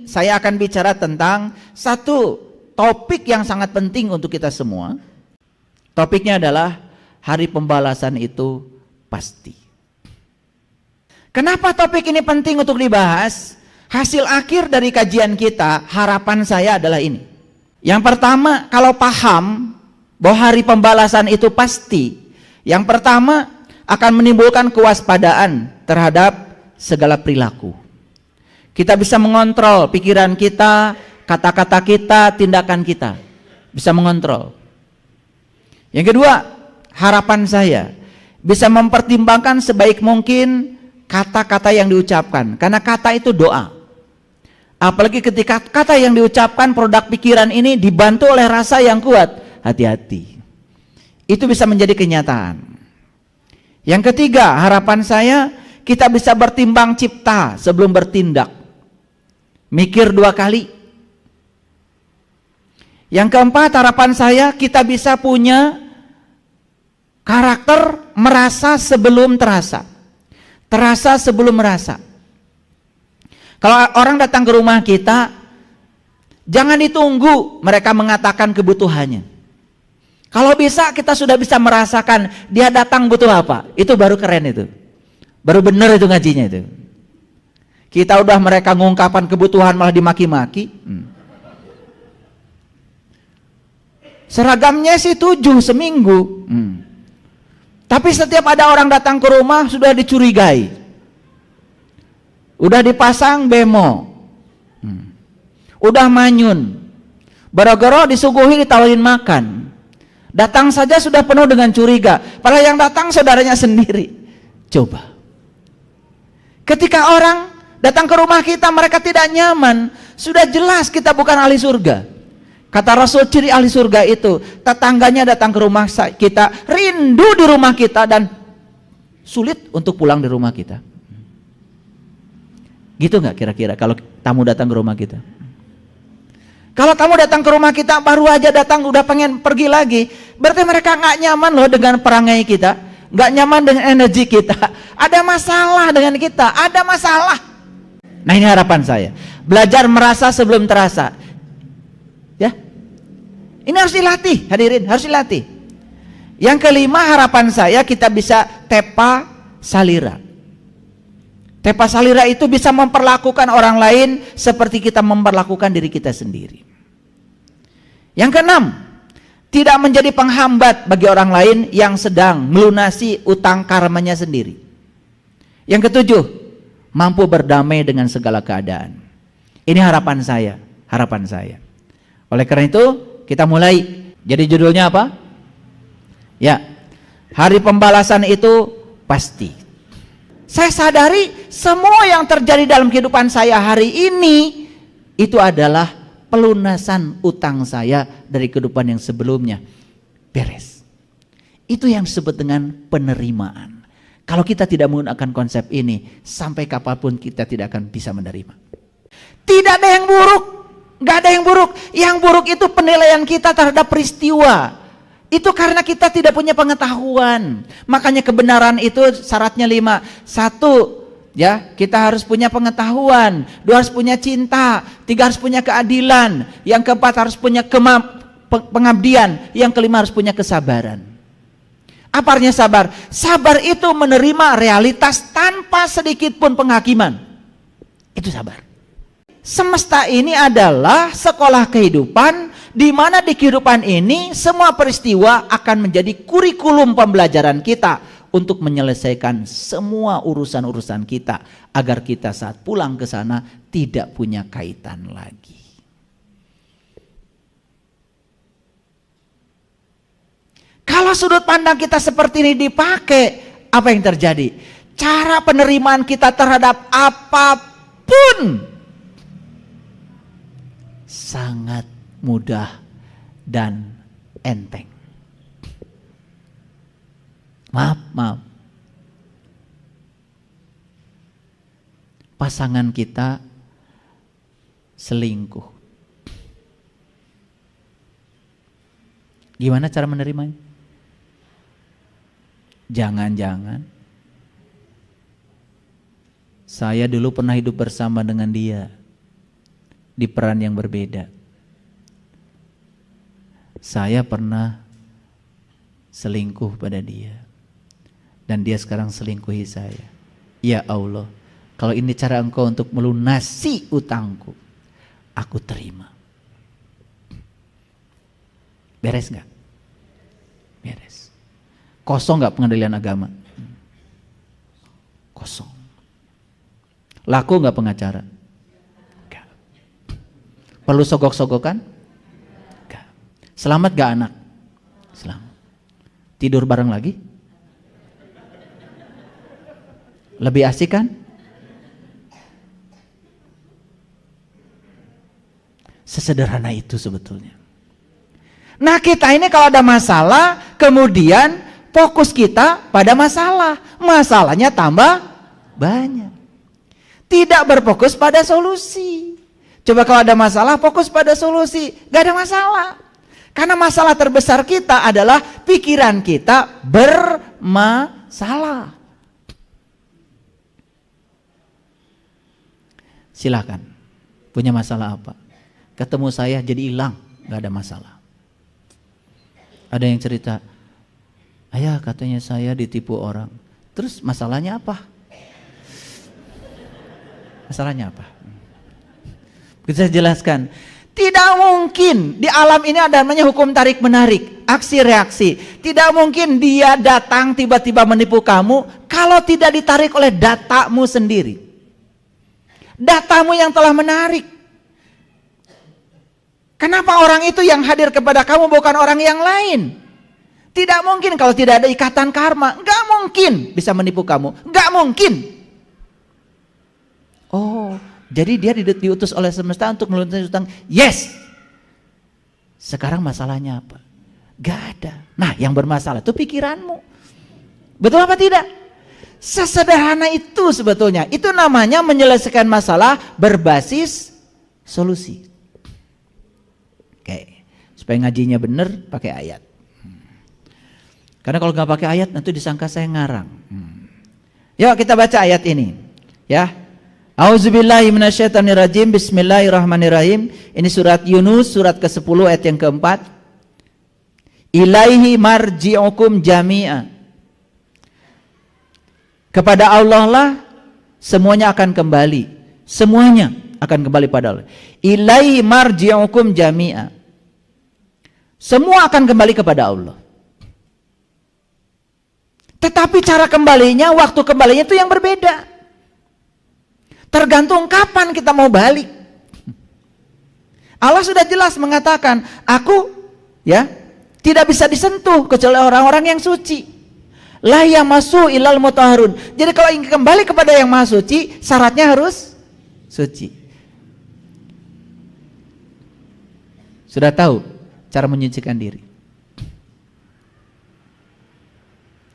saya akan bicara tentang satu topik yang sangat penting untuk kita semua. Topiknya adalah hari pembalasan itu pasti. Kenapa topik ini penting untuk dibahas? Hasil akhir dari kajian kita, harapan saya adalah ini. Yang pertama, kalau paham bahwa hari pembalasan itu pasti, yang pertama akan menimbulkan kewaspadaan terhadap segala perilaku. Kita bisa mengontrol pikiran kita, kata-kata kita, tindakan kita. Bisa mengontrol. Yang kedua, harapan saya bisa mempertimbangkan sebaik mungkin kata-kata yang diucapkan. Karena kata itu doa. Apalagi ketika kata yang diucapkan, produk pikiran ini dibantu oleh rasa yang kuat. Hati-hati. Itu bisa menjadi kenyataan. Yang ketiga, harapan saya kita bisa bertimbang cipta sebelum bertindak. Mikir 2 kali. Yang keempat, harapan saya kita bisa punya karakter merasa sebelum terasa. Terasa sebelum merasa. Kalau orang datang ke rumah kita, jangan ditunggu mereka mengatakan kebutuhannya. Kalau bisa kita sudah bisa merasakan dia datang butuh apa. Itu baru keren itu. Baru benar itu ngajinya itu. Kita udah mereka ngungkapkan kebutuhan malah dimaki-maki. Seragamnya sih 7 seminggu. Tapi setiap ada orang datang ke rumah sudah dicurigai. Udah dipasang bemo. Udah manyun. Gara-gara disuguhi ditawarin makan. Datang saja sudah penuh dengan curiga. Padahal yang datang saudaranya sendiri. Coba. Ketika orang datang ke rumah kita mereka tidak nyaman. Sudah jelas kita bukan ahli surga. Kata Rasul ciri ahli surga itu, tetangganya datang ke rumah kita, rindu di rumah kita dan sulit untuk pulang di rumah kita. Gitu nggak kira-kira kalau tamu datang ke rumah kita? Kalau tamu datang ke rumah kita baru aja datang udah pengen pergi lagi, berarti mereka nggak nyaman loh dengan perangai kita, nggak nyaman dengan energi kita. Ada masalah dengan kita, ada masalah. Nah ini harapan saya, belajar merasa sebelum terasa. Ya, ini harus dilatih, hadirin, harus dilatih. Yang kelima, harapan saya kita bisa tepa salira. Tepa salira itu bisa memperlakukan orang lain seperti kita memperlakukan diri kita sendiri. Yang keenam, tidak menjadi penghambat bagi orang lain yang sedang melunasi utang karmanya sendiri. Yang ketujuh, mampu berdamai dengan segala keadaan. Ini harapan saya, harapan saya. Oleh karena itu, kita mulai. Jadi judulnya apa? Ya, hari pembalasan itu pasti. Saya sadari semua yang terjadi dalam kehidupan saya hari ini itu adalah pelunasan utang saya dari kehidupan yang sebelumnya. Beres. Itu yang disebut dengan penerimaan. Kalau kita tidak menggunakan konsep ini, sampai kapanpun kita tidak akan bisa menerima. Tidak ada yang buruk. Gak ada yang buruk. Yang buruk itu penilaian kita terhadap peristiwa. Itu karena kita tidak punya pengetahuan. Makanya kebenaran itu syaratnya 5. 1, ya, kita harus punya pengetahuan. 2, harus punya cinta. 3, harus punya keadilan. Yang keempat, harus punya pengabdian. Yang kelima, harus punya kesabaran. Apa artinya sabar? Sabar itu menerima realitas tanpa sedikit pun penghakiman. Itu sabar. Semesta ini adalah sekolah kehidupan, di mana di kehidupan ini semua peristiwa akan menjadi kurikulum pembelajaran kita untuk menyelesaikan semua urusan-urusan kita agar kita saat pulang ke sana tidak punya kaitan lagi. Kalau sudut pandang kita seperti ini dipakai, apa yang terjadi? Cara penerimaan kita terhadap apapun sangat mudah dan enteng. Maaf. Pasangan kita selingkuh. Gimana cara menerimanya? Jangan-jangan saya dulu pernah hidup bersama dengan dia. di peran yang berbeda. Saya pernah selingkuh pada dia, dan dia sekarang selingkuhi saya. Ya Allah, kalau ini cara Engkau untuk melunasi utangku, aku terima. Beres nggak? Beres. Kosong nggak pengadilan agama? Kosong. Laku nggak pengacara? Nggak. Perlu sogok-sogokan? Nggak. Selamat nggak anak? Selamat. Tidur bareng lagi? Lebih asik kan? Sesederhana itu sebetulnya. Nah, kita ini kalau ada masalah, kemudian fokus kita pada masalah, masalahnya tambah banyak. Tidak berfokus pada solusi. Coba kalau ada masalah, fokus pada solusi, gak ada masalah. Karena masalah terbesar kita adalah pikiran kita bermasalah. Silakan, punya masalah apa? Ketemu saya jadi hilang, gak ada masalah. Ada yang cerita, ayah katanya saya ditipu orang. Terus masalahnya apa? Masalahnya apa? Bisa jelaskan. Tidak mungkin di alam ini ada namanya hukum tarik menarik, aksi reaksi. Tidak mungkin dia datang tiba-tiba menipu kamu kalau tidak ditarik oleh datamu sendiri. Datamu yang telah menarik. Kenapa orang itu yang hadir kepada kamu bukan orang yang lain? Tidak mungkin kalau tidak ada ikatan karma. Gak mungkin bisa menipu kamu. Gak mungkin. Oh, jadi dia diutus oleh semesta untuk melunasi utang. Yes. Sekarang masalahnya apa? Gak ada. Nah, yang bermasalah itu pikiranmu. Betul apa tidak? Sesederhana itu sebetulnya. Itu namanya menyelesaikan masalah berbasis solusi. Oke, supaya ngajinya benar pakai ayat. Karena kalau nggak pakai ayat nanti disangka saya ngarang. Yuk kita baca ayat ini, ya. Auzubillahi minasyaitonirrajim. Bismillahirrahmanirrahim. Ini surat Yunus, surat ke-10 ayat yang keempat. Ilaihi marji'ukum jami'a. Kepada Allah lah semuanya akan kembali. Semuanya akan kembali pada Allah. Ilaihi marji'ukum jami'a. Semua akan kembali kepada Allah. Tetapi cara kembalinya, waktu kembalinya itu yang berbeda. Tergantung kapan kita mau balik. Allah sudah jelas mengatakan, aku ya tidak bisa disentuh kecuali orang-orang yang suci. La yamassu ilal mutahharun. Jadi kalau ingin kembali kepada yang maha suci, syaratnya harus suci. Sudah tahu cara menyucikan diri?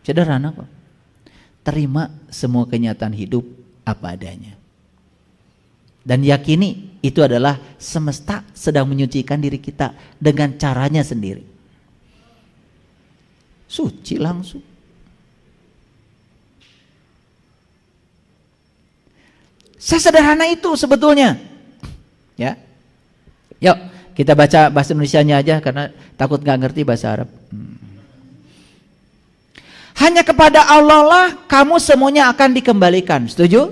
Sederhana kok. Terima semua kenyataan hidup apa adanya. Dan yakini itu adalah semesta sedang menyucikan diri kita dengan caranya sendiri. Suci langsung. Sesederhana itu sebetulnya. Ya. Yuk, kita baca bahasa Indonesianya aja karena takut nggak ngerti bahasa Arab. Hanya kepada Allah lah kamu semuanya akan dikembalikan. Setuju?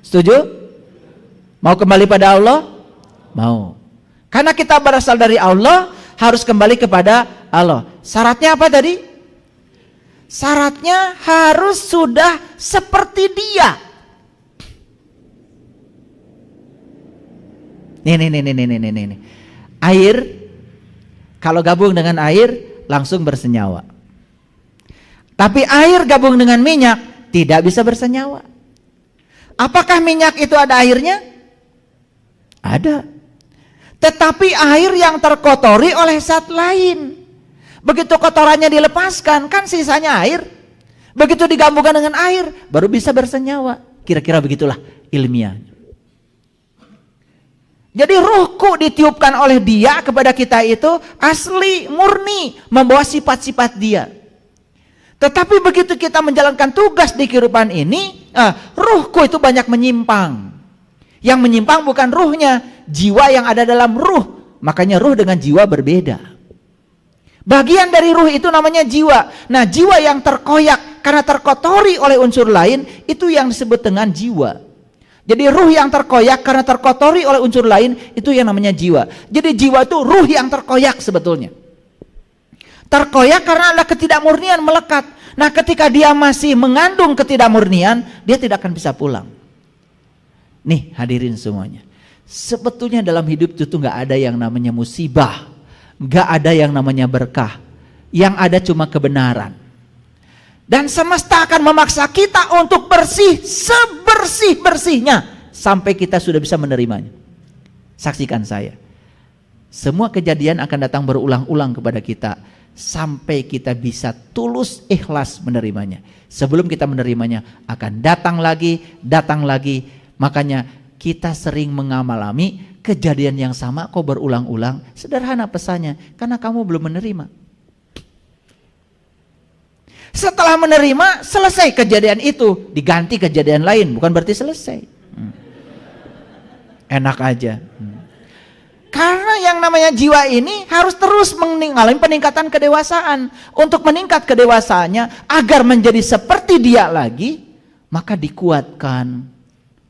Setuju? Mau kembali pada Allah? Mau. Karena kita berasal dari Allah, harus kembali kepada Allah. Syaratnya apa tadi? Syaratnya harus sudah seperti Dia. Nih. Air, kalau gabung dengan air, langsung bersenyawa. Tapi air gabung dengan minyak, tidak bisa bersenyawa. Apakah minyak itu ada airnya? Ada. Tetapi air yang terkotori oleh zat lain. Begitu kotorannya dilepaskan, kan sisanya air. Begitu digabungkan dengan air, baru bisa bersenyawa. Kira-kira begitulah ilmiahnya. Jadi ruhku ditiupkan oleh Dia kepada kita itu asli, murni, membawa sifat-sifat Dia. Tetapi begitu kita menjalankan tugas di kehidupan ini, ruhku itu banyak menyimpang. Yang menyimpang bukan ruhnya, jiwa yang ada dalam ruh. Makanya ruh dengan jiwa berbeda. Bagian dari ruh itu namanya jiwa. Nah, jiwa yang terkoyak karena terkotori oleh unsur lain, itu yang disebut dengan jiwa. Jadi ruh yang terkoyak karena terkotori oleh unsur lain, itu yang namanya jiwa. Jadi jiwa itu ruh yang terkoyak sebetulnya. Terkoyak karena ada ketidakmurnian melekat. Nah, ketika dia masih mengandung ketidakmurnian, dia tidak akan bisa pulang. Nih, hadirin semuanya. Sebetulnya dalam hidup itu nggak ada yang namanya musibah, nggak ada yang namanya berkah. Yang ada cuma kebenaran. Dan semesta akan memaksa kita untuk bersih sebersih-bersihnya sampai kita sudah bisa menerimanya. Saksikan saya. Semua kejadian akan datang berulang-ulang kepada kita sampai kita bisa tulus ikhlas menerimanya. Sebelum kita menerimanya akan datang lagi. Makanya kita sering mengalami kejadian yang sama kok berulang-ulang. Sederhana pesannya, karena kamu belum menerima. Setelah menerima, selesai kejadian itu, diganti kejadian lain, bukan berarti selesai. Enak aja. Karena yang namanya jiwa ini harus terus mengalami peningkatan kedewasaan. Untuk meningkat kedewasaannya agar menjadi seperti dia lagi, maka dikuatkan,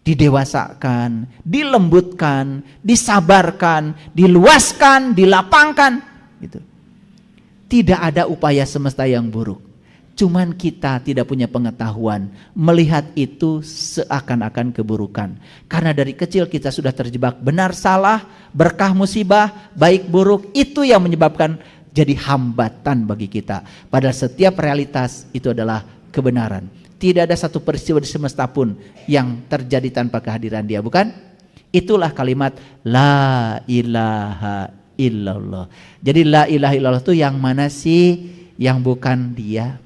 didewasakan, dilembutkan, disabarkan, diluaskan, dilapangkan, gitu. Tidak ada upaya semesta yang buruk. Cuman kita tidak punya pengetahuan melihat itu seakan-akan keburukan. Karena dari kecil kita sudah terjebak benar salah, berkah musibah, baik buruk, itu yang menyebabkan jadi hambatan bagi kita. Padahal setiap realitas itu adalah kebenaran. Tidak ada satu peristiwa di semesta pun yang terjadi tanpa kehadiran dia, bukan? Itulah kalimat la ilaha illallah. Jadi la ilaha illallah itu yang mana sih? Yang bukan dia.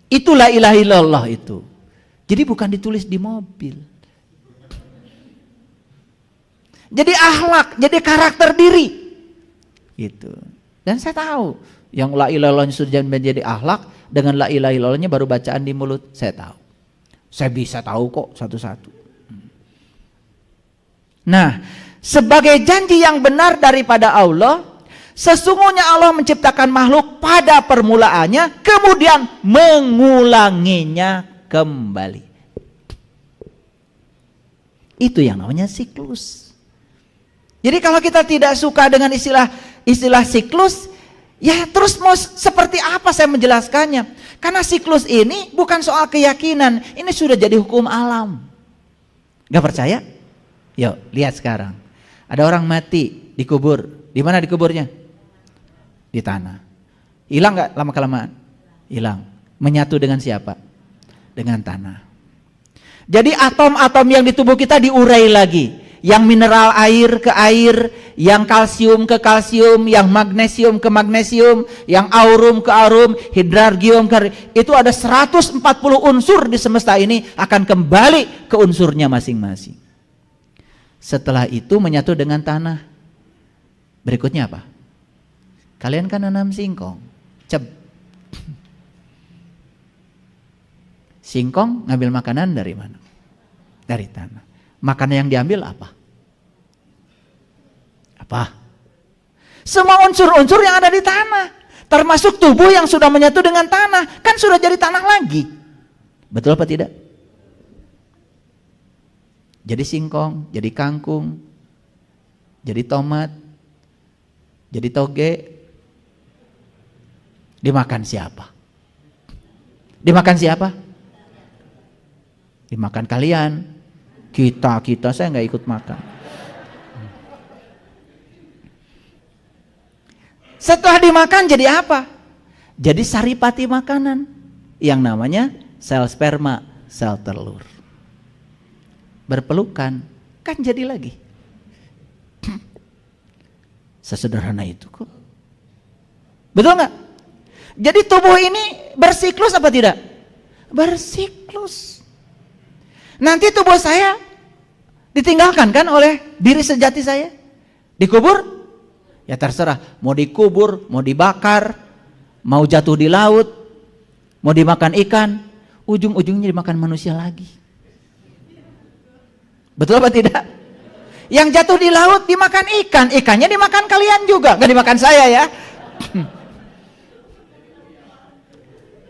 Itu la ilaha illallah itu. Jadi bukan ditulis di mobil. Jadi akhlak, jadi karakter diri. Gitu. Dan saya tahu yang la ilaha illallah sudah menjadi akhlak, dengan la ilaha illallahnya baru bacaan di mulut, saya tahu. Saya bisa tahu kok satu-satu. Nah, sebagai janji yang benar daripada Allah, sesungguhnya Allah menciptakan makhluk pada permulaannya, kemudian mengulanginya kembali. Itu yang namanya siklus. Jadi kalau kita tidak suka dengan istilah siklus, ya terus mau seperti apa saya menjelaskannya? Karena siklus ini bukan soal keyakinan, ini sudah jadi hukum alam. Gak percaya? Yuk lihat sekarang. Ada orang mati dikubur, di mana dikuburnya? Di tanah. Hilang gak lama-kelamaan? Hilang. Menyatu dengan siapa? Dengan tanah. Jadi atom-atom yang di tubuh kita diurai lagi. Yang mineral air ke air, yang kalsium ke kalsium, yang magnesium ke magnesium, yang aurum ke aurum, hidrargium ke, itu ada 140 unsur di semesta ini akan kembali ke unsurnya masing-masing. Setelah itu menyatu dengan tanah. Berikutnya apa? Kalian kan nanam singkong. Singkong ngambil makanan dari mana? Dari tanah. Makanan yang diambil apa? Apa? Semua unsur-unsur yang ada di tanah, termasuk tubuh yang sudah menyatu dengan tanah, kan sudah jadi tanah lagi. Betul apa tidak? Jadi singkong, jadi kangkung, jadi tomat, jadi toge. Dimakan siapa? Dimakan siapa? Dimakan kalian. Kita saya nggak ikut makan. Setelah dimakan jadi apa? Jadi saripati makanan yang namanya sel sperma, sel telur. Berpelukan, kan jadi lagi. Sesederhana itu kok. Betul nggak? Jadi tubuh ini bersiklus apa tidak? Bersiklus. Nanti tubuh saya ditinggalkan kan oleh diri sejati saya. Dikubur? Ya terserah. Mau dikubur, mau dibakar, mau jatuh di laut, mau dimakan ikan, ujung-ujungnya dimakan manusia lagi. Betul apa tidak? Yang jatuh di laut dimakan ikan, ikannya dimakan kalian juga, nggak dimakan saya ya.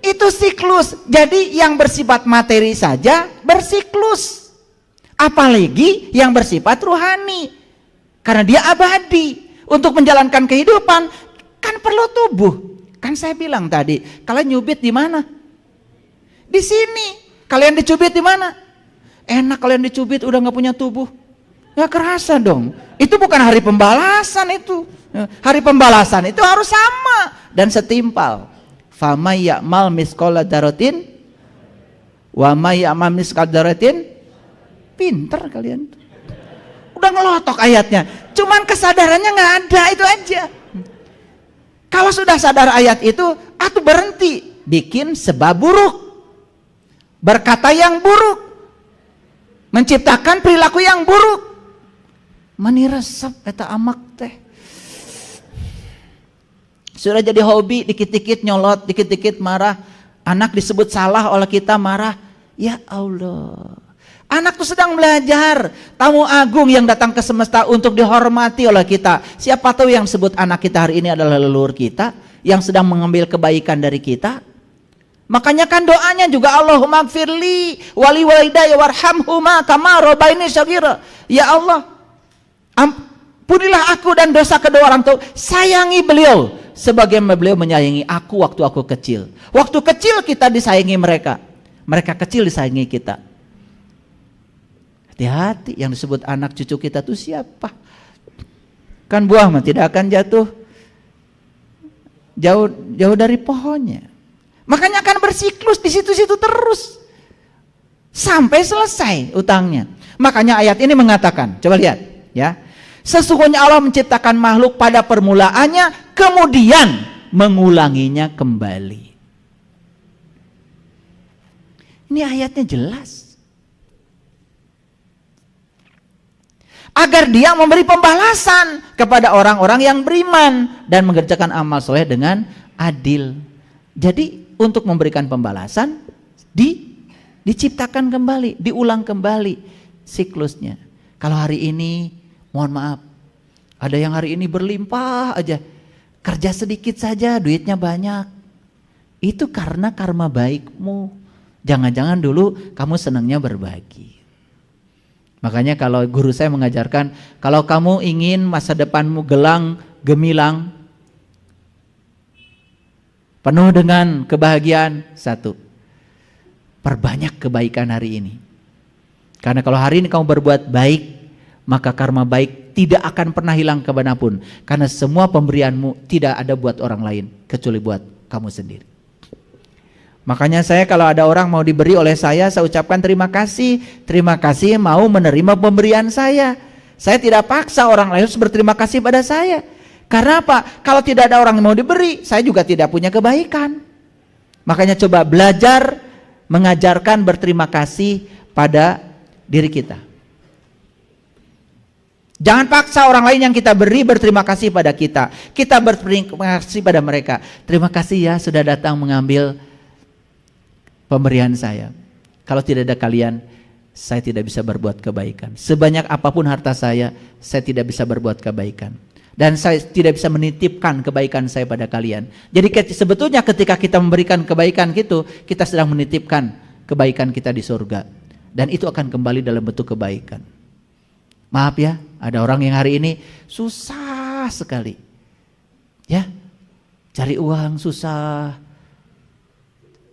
Itu siklus. Jadi yang bersifat materi saja bersiklus, apalagi yang bersifat ruhani, karena dia abadi. Untuk menjalankan kehidupan kan perlu tubuh. Kan saya bilang tadi, kalian nyubit di mana? Di sini. Kalian dicubit di mana? Enak kalian dicubit udah nggak punya tubuh. Nggak kerasa dong. Itu bukan hari pembalasan itu. Hari pembalasan itu harus sama dan setimpal. Fama ya'mal misqala dzarratin wa may ya'mal misqala dzarratin. Pinter kalian. Udah ngelotok ayatnya. Cuman kesadarannya nggak ada, itu aja. Kalau sudah sadar ayat itu, atuh berhenti bikin sebab buruk, berkata yang buruk, menciptakan perilaku yang buruk. Mani resep eta amak teh. Sudah jadi hobi, dikit-dikit nyolot, dikit-dikit marah. Anak disebut salah oleh kita marah. Ya Allah. Anak itu sedang belajar, tamu agung yang datang ke semesta untuk dihormati oleh kita. Siapa tahu yang sebut anak kita hari ini adalah leluhur kita, yang sedang mengambil kebaikan dari kita. Makanya kan doanya juga Allahumma gfirli wali walidayya warhamhuma kama rabbaini shaghira. Ya Allah, ampunilah aku dan dosa kedua orang tua. Sayangi beliau sebagaimana beliau menyayangi aku waktu aku kecil. Waktu kecil kita disayangi mereka, mereka kecil disayangi kita. Hati-hati, yang disebut anak cucu kita tuh siapa? Kan buah mah tidak akan jatuh jauh dari pohonnya. Makanya akan bersiklus di situ-situ terus sampai selesai utangnya. Makanya ayat ini mengatakan, coba lihat ya. Sesungguhnya Allah menciptakan makhluk pada permulaannya, kemudian mengulanginya kembali. Ini ayatnya jelas. Agar dia memberi pembalasan kepada orang-orang yang beriman dan mengerjakan amal soleh dengan adil. Jadi untuk memberikan pembalasan diciptakan kembali, diulang kembali siklusnya. Kalau hari ini, mohon maaf, ada yang hari ini berlimpah aja, kerja sedikit saja duitnya banyak. Itu karena karma baikmu. Jangan-jangan dulu kamu senangnya berbagi. Makanya kalau guru saya mengajarkan, kalau kamu ingin masa depanmu gemilang, penuh dengan kebahagiaan, satu, perbanyak kebaikan hari ini. Karena kalau hari ini kamu berbuat baik, maka karma baik tidak akan pernah hilang kemanapun. Karena semua pemberianmu tidak ada buat orang lain, kecuali buat kamu sendiri. Makanya saya kalau ada orang mau diberi oleh saya ucapkan terima kasih. Terima kasih mau menerima pemberian saya. Saya tidak paksa orang lain harus berterima kasih pada saya. Karena apa? Kalau tidak ada orang yang mau diberi, saya juga tidak punya kebaikan. Makanya coba belajar mengajarkan berterima kasih pada diri kita. Jangan paksa orang lain yang kita beri berterima kasih pada kita. Kita berterima kasih pada mereka. Terima kasih ya sudah datang mengambil pemberian saya. Kalau tidak ada kalian, saya tidak bisa berbuat kebaikan. Sebanyak apapun harta saya tidak bisa berbuat kebaikan. Dan saya tidak bisa menitipkan kebaikan saya pada kalian. Jadi sebetulnya ketika kita memberikan kebaikan gitu, kita sedang menitipkan kebaikan kita di surga. Dan itu akan kembali dalam bentuk kebaikan. Maaf ya, ada orang yang hari ini susah sekali. Ya, cari uang susah.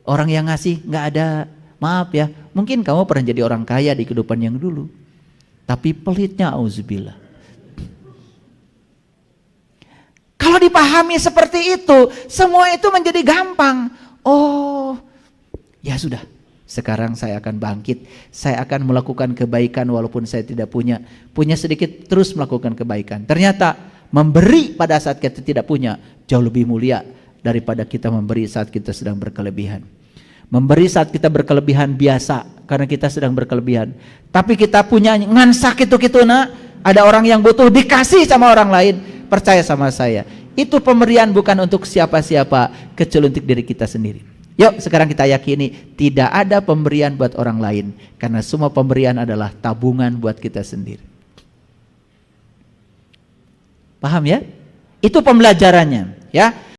Orang yang ngasih nggak ada, maaf ya, mungkin kamu pernah jadi orang kaya di kehidupan yang dulu, tapi pelitnya auzubillah. Kalau dipahami seperti itu, semua itu menjadi gampang. Oh, ya sudah, sekarang saya akan bangkit, saya akan melakukan kebaikan walaupun saya tidak punya sedikit, terus melakukan kebaikan. Ternyata memberi pada saat kita tidak punya jauh lebih mulia daripada kita memberi saat kita sedang berkelebihan. Memberi saat kita berkelebihan biasa karena kita sedang berkelebihan. Tapi kita punya ngansak itu nak. Ada orang yang butuh dikasih sama orang lain. Percaya sama saya. Itu pemberian bukan untuk siapa-siapa kecuali untuk diri kita sendiri. Yuk sekarang kita yakini tidak ada pemberian buat orang lain, karena semua pemberian adalah tabungan buat kita sendiri. Paham ya? Itu pembelajarannya, ya.